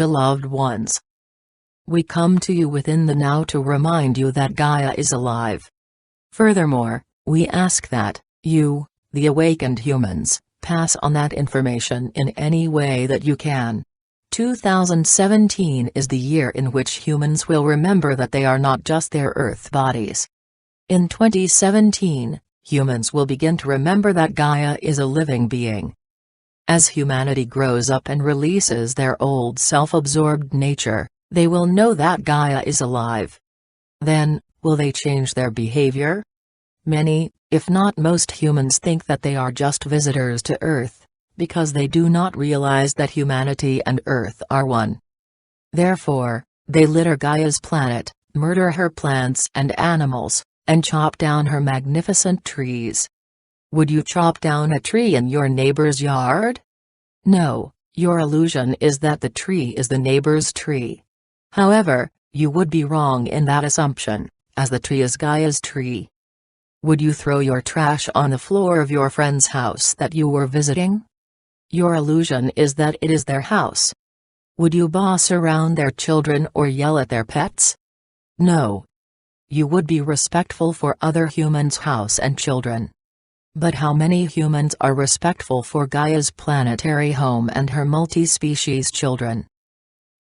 Beloved ones, we come to you within the now to remind you that Gaia is alive. Furthermore, we ask that you, the awakened humans, pass on that information in any way that you can. 2017 is the year in which humans will remember that they are not just their Earth bodies. In 2017, humans will begin to remember that Gaia is a living being. As humanity grows up and releases their old self-absorbed nature, they will know that Gaia is alive. Then, will they change their behavior? Many, if not most humans think that they are just visitors to Earth, because they do not realize that humanity and Earth are one. Therefore, they litter Gaia's planet, murder her plants and animals, and chop down her magnificent trees. Would you chop down a tree in your neighbor's yard? No, your illusion is that the tree is the neighbor's tree. However, you would be wrong in that assumption, as the tree is Gaia's tree. Would you throw your trash on the floor of your friend's house that you were visiting? Your illusion is that it is their house. Would you boss around their children or yell at their pets? No. You would be respectful for other humans' house and children. But how many humans are respectful for Gaia's planetary home and her multi-species children?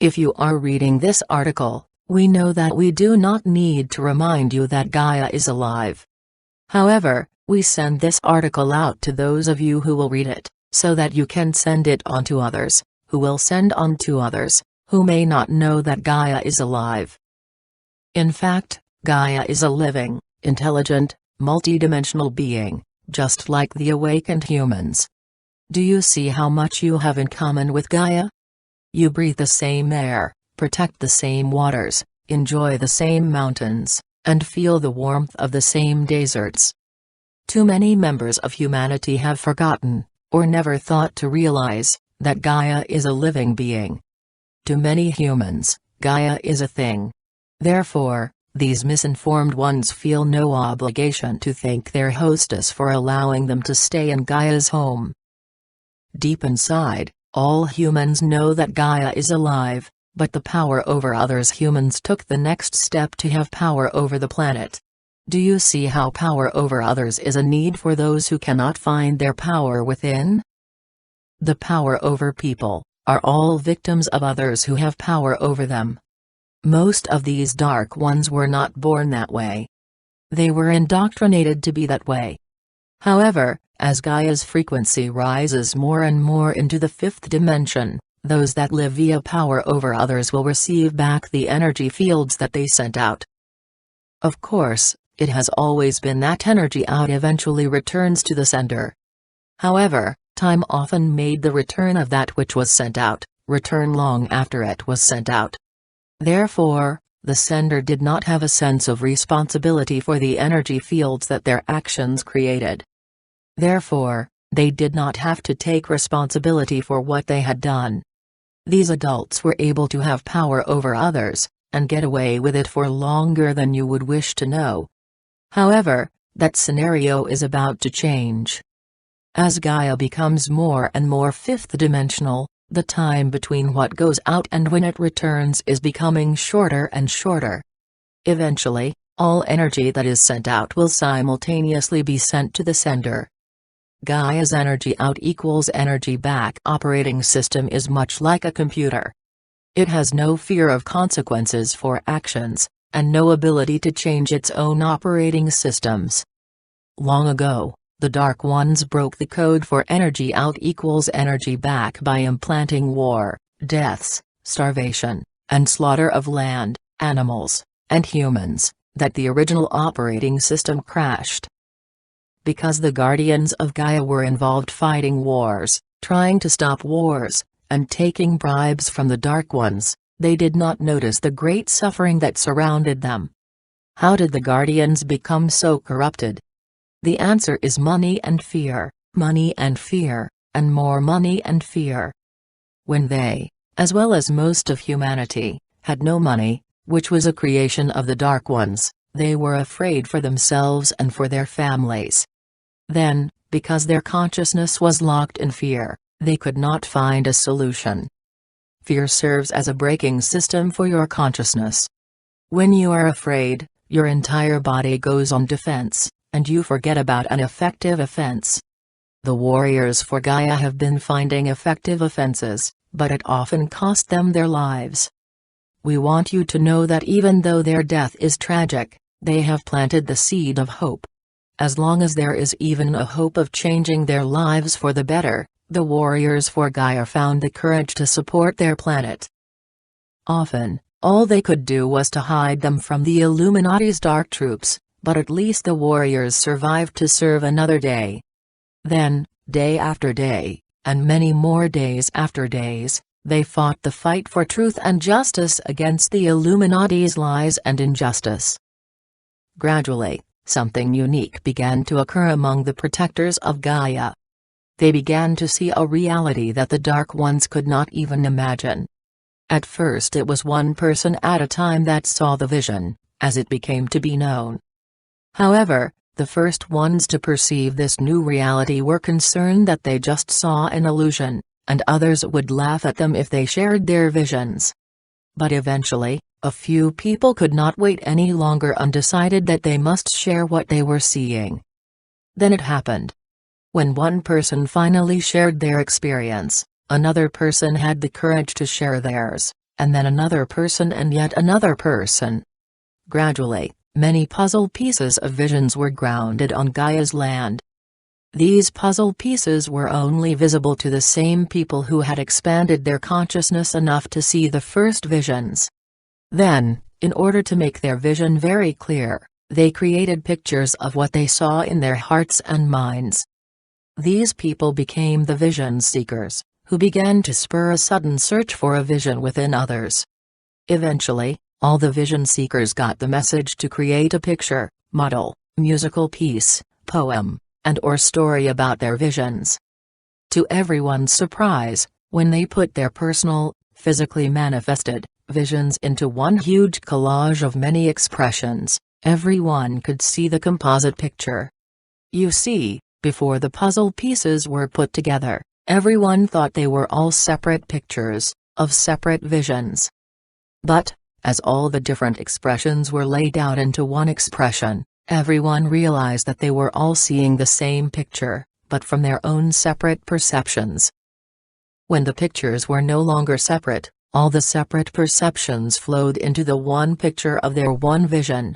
If you are reading this article, we know that we do not need to remind you that Gaia is alive. However, we send this article out to those of you who will read it, so that you can send it on to others, who will send on to others, who may not know that Gaia is alive. In fact, Gaia is a living, intelligent, multidimensional being, just like the awakened humans. Do you see how much you have in common with Gaia? You breathe the same air, protect the same waters, enjoy the same mountains, and feel the warmth of the same deserts. Too many members of humanity have forgotten, or never thought to realize, that Gaia is a living being. To many humans, Gaia is a thing. Therefore, these misinformed ones feel no obligation to thank their hostess for allowing them to stay in Gaia's home. Deep inside, all humans know that Gaia is alive, but the power over others humans took the next step to have power over the planet. Do you see how power over others is a need for those who cannot find their power within? The power over people are all victims of others who have power over them. Most of these dark ones were not born that way. They were indoctrinated to be that way. However, as Gaia's frequency rises more and more into the fifth dimension, those that live via power over others will receive back the energy fields that they sent out. Of course, it has always been that energy out eventually returns to the sender. However, time often made the return of that which was sent out, return long after it was sent out. Therefore, the sender did not have a sense of responsibility for the energy fields that their actions created. Therefore, they did not have to take responsibility for what they had done. These adults were able to have power over others, and get away with it for longer than you would wish to know. However, that scenario is about to change. As Gaia becomes more and more fifth-dimensional, the time between what goes out and when it returns is becoming shorter and shorter. Eventually, all energy that is sent out will simultaneously be sent to the sender. Gaia's energy out equals energy back operating system is much like a computer. It has no fear of consequences for actions, and no ability to change its own operating systems. Long ago, the Dark Ones broke the code for energy out equals energy back by implanting war, deaths, starvation, and slaughter of land, animals, and humans, that the original operating system crashed. Because the guardians of Gaia were involved fighting wars, trying to stop wars, and taking bribes from the Dark Ones, they did not notice the great suffering that surrounded them. How did the guardians become so corrupted? The answer is money and fear, and more money and fear. When they, as well as most of humanity, had no money, which was a creation of the Dark Ones, they were afraid for themselves and for their families. Then, because their consciousness was locked in fear, they could not find a solution. Fear serves as a braking system for your consciousness. When you are afraid, your entire body goes on defense, and you forget about an effective offense. The warriors for Gaia have been finding effective offenses, but it often cost them their lives. We want you to know that even though their death is tragic, they have planted the seed of hope. As long as there is even a hope of changing their lives for the better, the warriors for Gaia found the courage to support their planet. Often, all they could do was to hide them from the Illuminati's dark troops, but at least the warriors survived to serve another day. Then, day after day, and many more days after days, they fought the fight for truth and justice against the Illuminati's lies and injustice. Gradually, something unique began to occur among the protectors of Gaia. They began to see a reality that the Dark Ones could not even imagine. At first it was one person at a time that saw the vision, as it became to be known. However, the first ones to perceive this new reality were concerned that they just saw an illusion, and others would laugh at them if they shared their visions. But eventually, a few people could not wait any longer and decided that they must share what they were seeing. Then it happened. When one person finally shared their experience, another person had the courage to share theirs, and then another person and yet another person. Gradually, many puzzle pieces of visions were grounded on Gaia's land. These puzzle pieces were only visible to the same people who had expanded their consciousness enough to see the first visions. Then, in order to make their vision very clear, they created pictures of what they saw in their hearts and minds. These people became the vision seekers, who began to spur a sudden search for a vision within others. Eventually, all the vision seekers got the message to create a picture, model, musical piece, poem, and/or story about their visions. To everyone's surprise, when they put their personal, physically manifested, visions into one huge collage of many expressions, everyone could see the composite picture. You see, before the puzzle pieces were put together, everyone thought they were all separate pictures, of separate visions. But, as all the different expressions were laid out into one expression, everyone realized that they were all seeing the same picture, but from their own separate perceptions. When the pictures were no longer separate, all the separate perceptions flowed into the one picture of their one vision.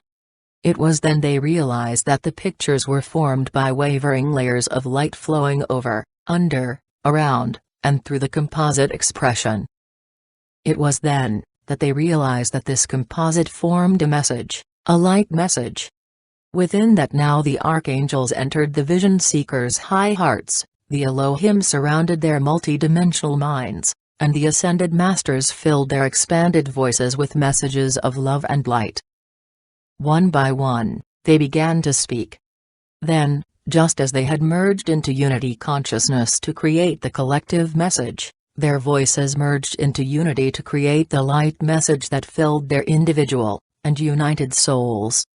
It was then they realized that the pictures were formed by wavering layers of light flowing over, under, around, and through the composite expression. It was then that they realized that this composite formed a message, a light message. Within that now the Archangels entered the vision seekers' high hearts, the Elohim surrounded their multidimensional minds, and the Ascended Masters filled their expanded voices with messages of love and light. One by one, they began to speak. Then, just as they had merged into unity consciousness to create the collective message, their voices merged into unity to create the light message that filled their individual, and united souls.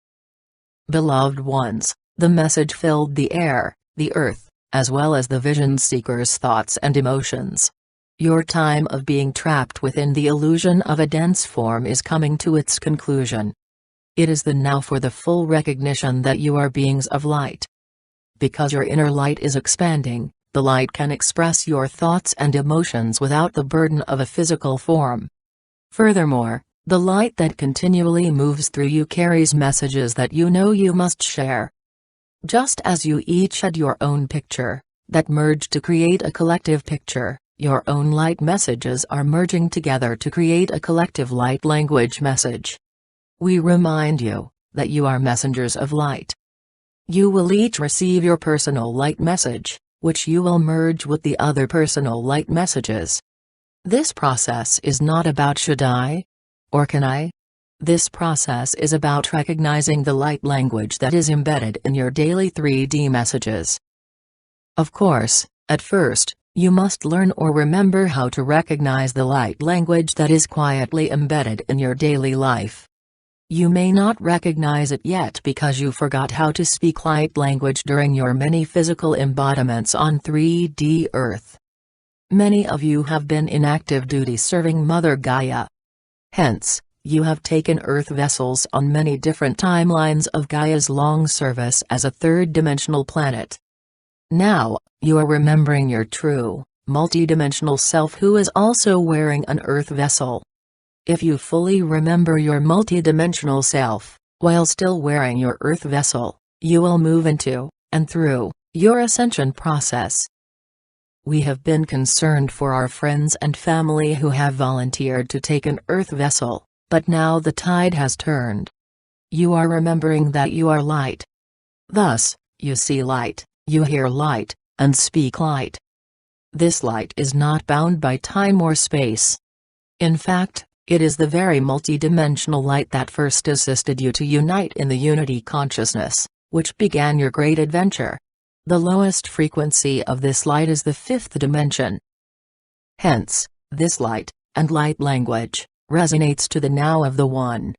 Beloved ones, the message filled the air, the earth, as well as the vision seekers' thoughts and emotions. Your time of being trapped within the illusion of a dense form is coming to its conclusion. It is the now for the full recognition that you are beings of light. Because your inner light is expanding, the light can express your thoughts and emotions without the burden of a physical form. Furthermore, the light that continually moves through you carries messages that you know you must share. Just as you each had your own picture, that merged to create a collective picture, your own light messages are merging together to create a collective light language message. We remind you that you are messengers of light. You will each receive your personal light message, which you will merge with the other personal light messages. This process is not about should I? Or can I? This process is about recognizing the light language that is embedded in your daily 3D messages. Of course, at first, you must learn or remember how to recognize the light language that is quietly embedded in your daily life. You may not recognize it yet because you forgot how to speak light language during your many physical embodiments on 3D Earth. Many of you have been in active duty serving Mother Gaia. Hence, you have taken Earth vessels on many different timelines of Gaia's long service as a third-dimensional planet. Now, you are remembering your true, multidimensional self who is also wearing an Earth vessel. If you fully remember your multidimensional self, while still wearing your Earth vessel, you will move into, and through, your ascension process. We have been concerned for our friends and family who have volunteered to take an Earth vessel, but now the tide has turned. You are remembering that you are light. Thus, you see light, you hear light, and speak light. This light is not bound by time or space. In fact, it is the very multidimensional light that first assisted you to unite in the unity consciousness, which began your great adventure. The lowest frequency of this light is the fifth dimension. Hence, this light, and light language, resonates to the now of the One.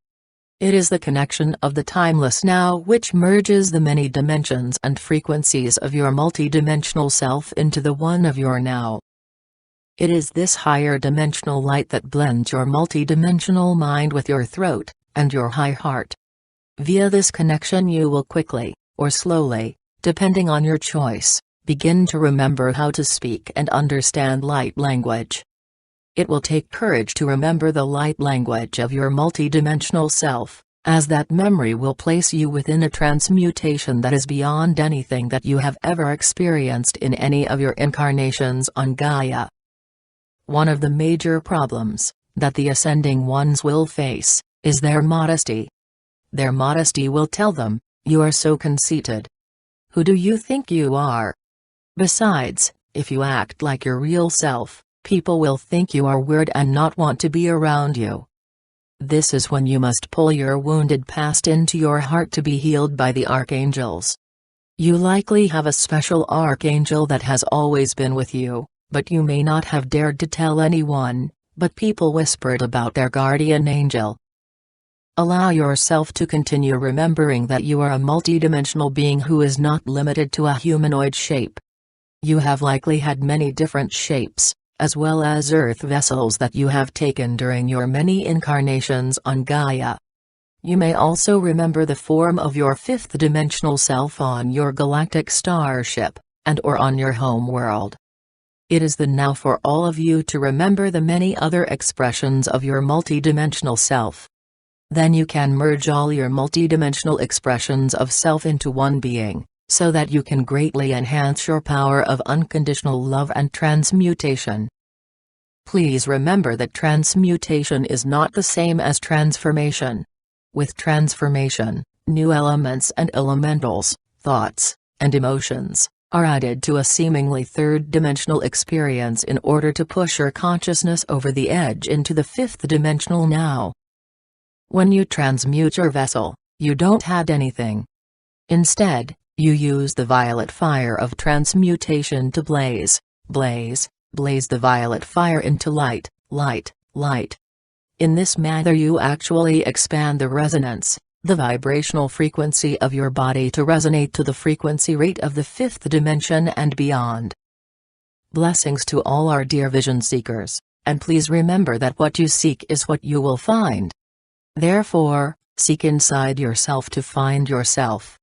It is the connection of the timeless now which merges the many dimensions and frequencies of your multidimensional self into the one of your now. It is this higher dimensional light that blends your multidimensional mind with your throat, and your high heart. Via this connection you will quickly, or slowly, depending on your choice, begin to remember how to speak and understand light language. It will take courage to remember the light language of your multidimensional self, as that memory will place you within a transmutation that is beyond anything that you have ever experienced in any of your incarnations on Gaia. One of the major problems that the ascending ones will face is their modesty. Their modesty will tell them, "You are so conceited. Who do you think you are?" Besides, if you act like your real self, people will think you are weird and not want to be around you. This is when you must pull your wounded past into your heart to be healed by the Archangels. You likely have a special Archangel that has always been with you, but you may not have dared to tell anyone, but people whispered about their guardian angel. Allow yourself to continue remembering that you are a multidimensional being who is not limited to a humanoid shape. You have likely had many different shapes, as well as Earth vessels that you have taken during your many incarnations on Gaia. You may also remember the form of your fifth dimensional self on your galactic starship, and/or on your home world. It is the now for all of you to remember the many other expressions of your multidimensional self. Then you can merge all your multidimensional expressions of self into one being, so that you can greatly enhance your power of unconditional love and transmutation. Please remember that transmutation is not the same as transformation. With transformation, new elements and elementals, thoughts, and emotions, are added to a seemingly third-dimensional experience in order to push your consciousness over the edge into the fifth dimensional now. When you transmute your vessel, you don't add anything. Instead, you use the violet fire of transmutation to blaze the violet fire into light, light, light. In this manner you actually expand the resonance, the vibrational frequency of your body to resonate to the frequency rate of the fifth dimension and beyond. Blessings to all our dear vision seekers, and please remember that what you seek is what you will find. Therefore, seek inside yourself to find yourself.